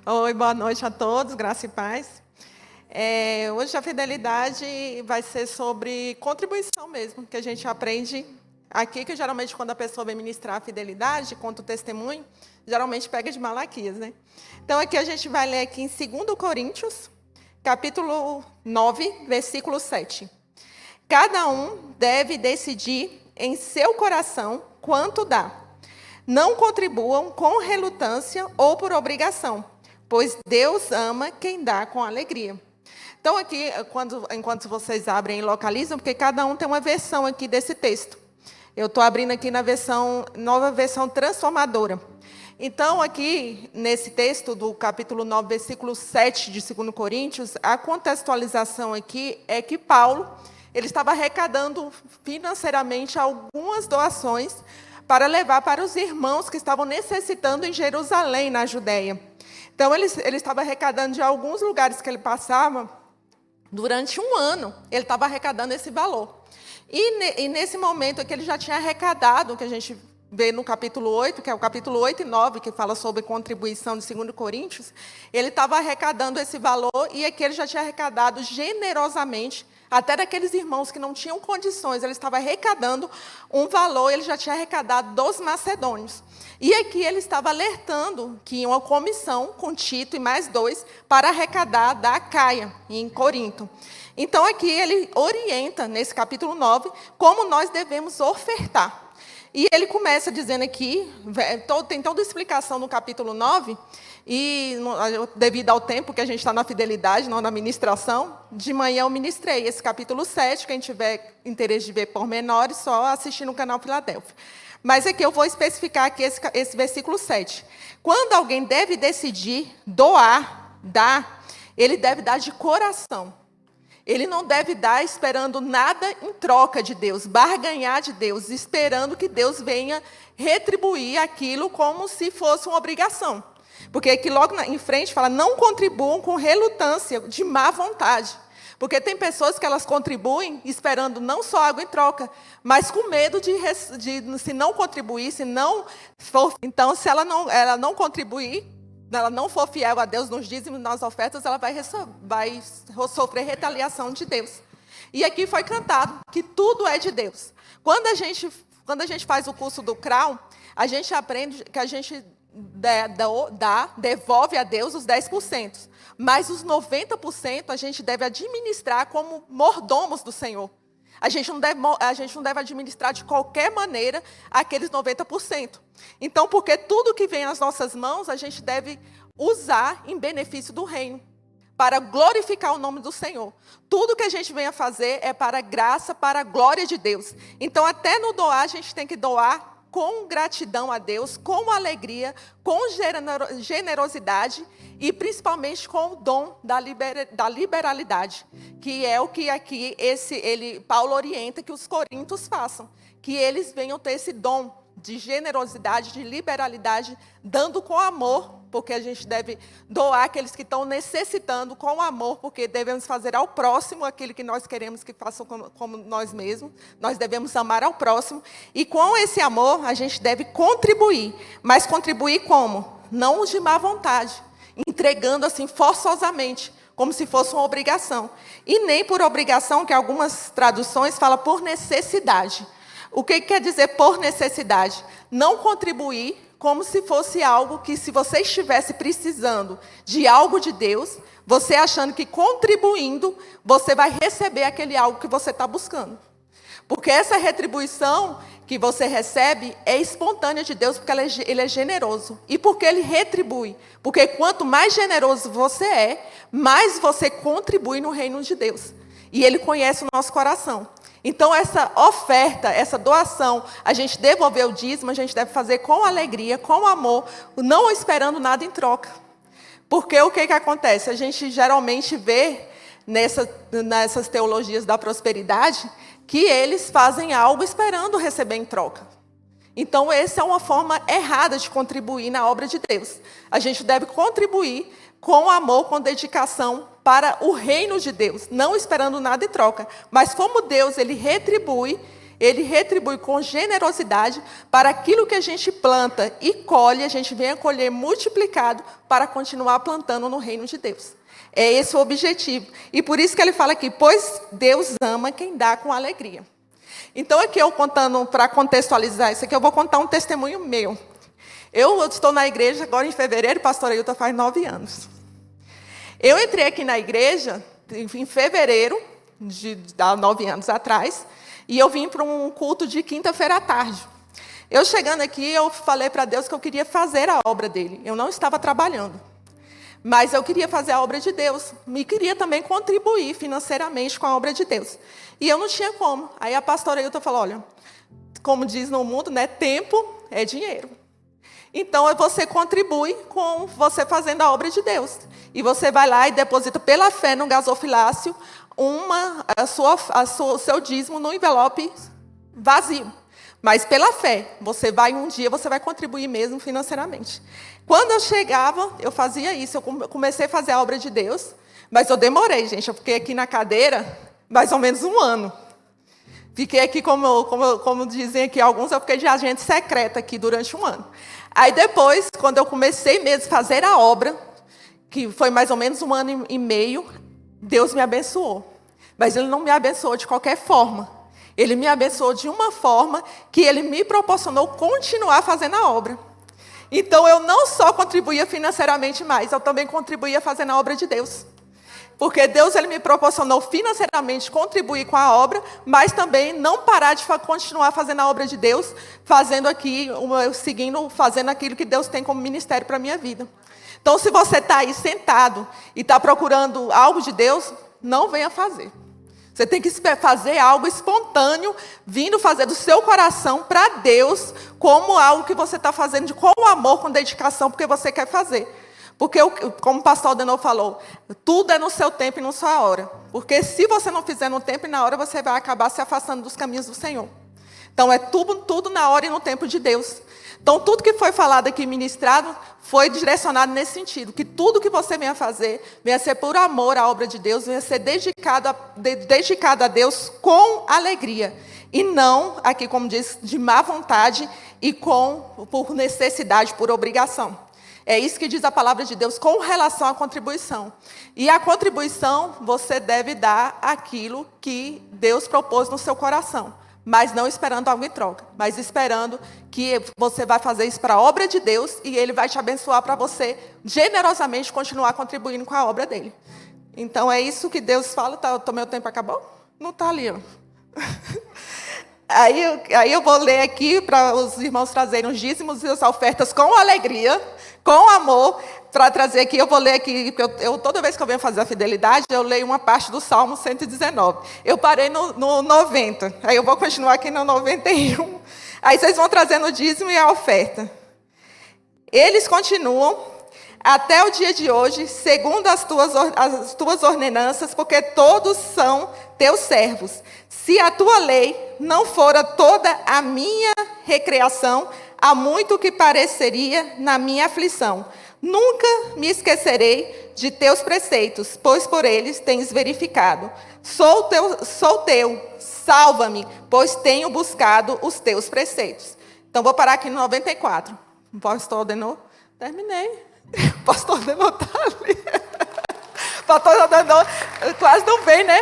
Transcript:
Oi, boa noite a todos, graça e paz. Hoje a fidelidade vai ser sobre contribuição mesmo, que a gente aprende aqui, que geralmente quando a pessoa vem ministrar a fidelidade, conta o testemunho, geralmente pega de Malaquias, né? Então aqui a gente vai ler aqui em 2 Coríntios, capítulo 9, versículo 7. Cada um deve decidir em seu coração quanto dá. Não contribuam com relutância ou por obrigação, pois Deus ama quem dá com alegria. Então, aqui, enquanto vocês abrem e localizam, porque cada um tem uma versão aqui desse texto. Eu estou abrindo aqui na nova versão transformadora. Então, aqui, nesse texto do capítulo 9, versículo 7 de 2 Coríntios, a contextualização aqui é que Paulo ele estava arrecadando financeiramente algumas doações para levar para os irmãos que estavam necessitando em Jerusalém, na Judéia. Então, ele estava arrecadando de alguns lugares que ele passava, durante um ano, ele estava arrecadando esse valor. E nesse momento é que ele já tinha arrecadado, que a gente vê no capítulo 8, que é o capítulo 8 e 9, que fala sobre contribuição de 2 Coríntios, ele estava arrecadando esse valor, e aqui ele já tinha arrecadado generosamente, até daqueles irmãos que não tinham condições, ele estava arrecadando um valor, ele já tinha arrecadado dos macedônios. E aqui ele estava alertando que ia uma comissão com Tito e mais 2 para arrecadar da Acaia, em Corinto. Então aqui ele orienta, nesse capítulo 9, como nós devemos ofertar. E ele começa dizendo aqui, tem toda a explicação no capítulo 9, e devido ao tempo que a gente está na fidelidade, não na ministração, de manhã eu ministrei esse capítulo 7, quem tiver interesse de ver pormenores, só assistir no canal Filadélfia. Mas aqui eu vou especificar aqui esse versículo 7. Quando alguém deve decidir doar, dar, ele deve dar de coração. Ele não deve dar esperando nada em troca de Deus, barganhar de Deus, esperando que Deus venha retribuir aquilo como se fosse uma obrigação. Porque aqui logo em frente fala, não contribuam com relutância, de má vontade. Porque tem pessoas que elas contribuem esperando não só algo em troca, mas com medo de se não contribuir, se não for... Então, se ela não contribuir, ela não for fiel a Deus nos dízimos, nas ofertas, ela vai sofrer retaliação de Deus. E aqui foi cantado que tudo é de Deus. Quando a gente faz o curso do CRAU, a gente aprende que a gente devolve a Deus os 10%. Mas os 90% a gente deve administrar como mordomos do Senhor. A gente não deve administrar de qualquer maneira aqueles 90%. Então, porque tudo que vem às nossas mãos, a gente deve usar em benefício do reino, para glorificar o nome do Senhor. Tudo que a gente vem a fazer é para a graça, para a glória de Deus. Então, até no doar, a gente tem que doar com gratidão a Deus, com alegria, com generosidade e principalmente com o dom da liberalidade, que é o que aqui Paulo orienta que os coríntios façam, que eles venham ter esse dom de generosidade, de liberalidade, dando com amor, porque a gente deve doar aqueles que estão necessitando com amor, porque devemos fazer ao próximo aquilo que nós queremos que façam como nós mesmos. Nós devemos amar ao próximo. E com esse amor, a gente deve contribuir. Mas contribuir como? Não de má vontade, entregando assim forçosamente, como se fosse uma obrigação. E nem por obrigação, que algumas traduções falam por necessidade. O que quer dizer por necessidade? Não contribuir como se fosse algo que, se você estivesse precisando de algo de Deus, você achando que contribuindo, você vai receber aquele algo que você está buscando. Porque essa retribuição que você recebe é espontânea de Deus, porque ele é generoso. E porque ele retribui. Porque quanto mais generoso você é, mais você contribui no reino de Deus. E ele conhece o nosso coração. Então, essa oferta, essa doação, a gente devolver o dízimo, a gente deve fazer com alegria, com amor, não esperando nada em troca. Porque o que acontece? A gente geralmente vê nessas teologias da prosperidade que eles fazem algo esperando receber em troca. Então, essa é uma forma errada de contribuir na obra de Deus. A gente deve contribuir com amor, com dedicação para o reino de Deus, não esperando nada em troca. Mas como Deus, ele retribui, Ele retribui com generosidade para aquilo que a gente planta e colhe, a gente venha colher multiplicado para continuar plantando no reino de Deus. É esse o objetivo. E por isso que ele fala aqui, pois Deus ama quem dá com alegria. Então, aqui eu contando, para contextualizar isso aqui, eu vou contar um testemunho meu. Eu estou na igreja agora em fevereiro, pastor Ailton faz 9 anos. Eu entrei aqui na igreja em fevereiro, há 9 anos atrás, e eu vim para um culto de quinta-feira à tarde. Eu chegando aqui, eu falei para Deus que eu queria fazer a obra dele. Eu não estava trabalhando, mas eu queria fazer a obra de Deus. Me queria também contribuir financeiramente com a obra de Deus. E eu não tinha como. Aí a pastora Ailton falou, olha, como diz no mundo, né, tempo é dinheiro. Então, você contribui com você fazendo a obra de Deus. E você vai lá e deposita pela fé no gasofilácio o seu dízimo no envelope vazio. Mas pela fé, um dia você vai contribuir mesmo financeiramente. Quando eu chegava, eu fazia isso. Eu comecei a fazer a obra de Deus. Mas eu demorei, gente. Eu fiquei aqui na cadeira mais ou menos 1 ano. Fiquei aqui, como dizem aqui alguns, eu fiquei de agente secreta aqui durante 1 ano. Aí depois, quando eu comecei mesmo a fazer a obra, que foi mais ou menos 1 ano e meio, Deus me abençoou. Mas Ele não me abençoou de qualquer forma. Ele me abençoou de uma forma que Ele me proporcionou continuar fazendo a obra. Então, eu não só contribuía financeiramente mais, eu também contribuía fazendo a obra de Deus. Porque Deus ele me proporcionou financeiramente contribuir com a obra, mas também não parar de continuar fazendo a obra de Deus, fazendo aquilo que Deus tem como ministério para a minha vida. Então, se você está aí sentado e está procurando algo de Deus, não venha fazer. Você tem que fazer algo espontâneo, vindo fazer do seu coração para Deus, como algo que você está fazendo com amor, com dedicação, porque você quer fazer. Porque, como o pastor Aldenor falou, tudo é no seu tempo e na sua hora. Porque se você não fizer no tempo e na hora, você vai acabar se afastando dos caminhos do Senhor. Então, é tudo na hora e no tempo de Deus. Então, tudo que foi falado aqui, ministrado, foi direcionado nesse sentido. Que tudo que você venha fazer, venha ser por amor à obra de Deus, venha ser dedicado a Deus com alegria. E não, aqui como diz, de má vontade e por necessidade, por obrigação. É isso que diz a palavra de Deus com relação à contribuição. E a contribuição, você deve dar aquilo que Deus propôs no seu coração. Mas não esperando algo em troca. Mas esperando que você vai fazer isso para a obra de Deus e Ele vai te abençoar para você generosamente continuar contribuindo com a obra dEle. Então, é isso que Deus fala. Meu tempo acabou? Não está ali, ó. Aí eu vou ler aqui para os irmãos trazerem os dízimos e as ofertas com alegria, com amor, para trazer aqui. Eu vou ler aqui, porque toda vez que eu venho fazer a fidelidade, eu leio uma parte do Salmo 119. Eu parei no 90, aí eu vou continuar aqui no 91. Aí vocês vão trazendo o dízimo e a oferta. Eles continuam até o dia de hoje, segundo as tuas ordenanças, porque todos são teus servos. Se a tua lei não fora toda a minha recreação, há muito que pareceria na minha aflição. Nunca me esquecerei de teus preceitos, pois por eles tens verificado. Sou teu, salva-me, pois tenho buscado os teus preceitos. Então, vou parar aqui no 94. Pastor Aldenor, terminei. Pastor Aldenor está ali. Pastor Aldenor quase não vem, né?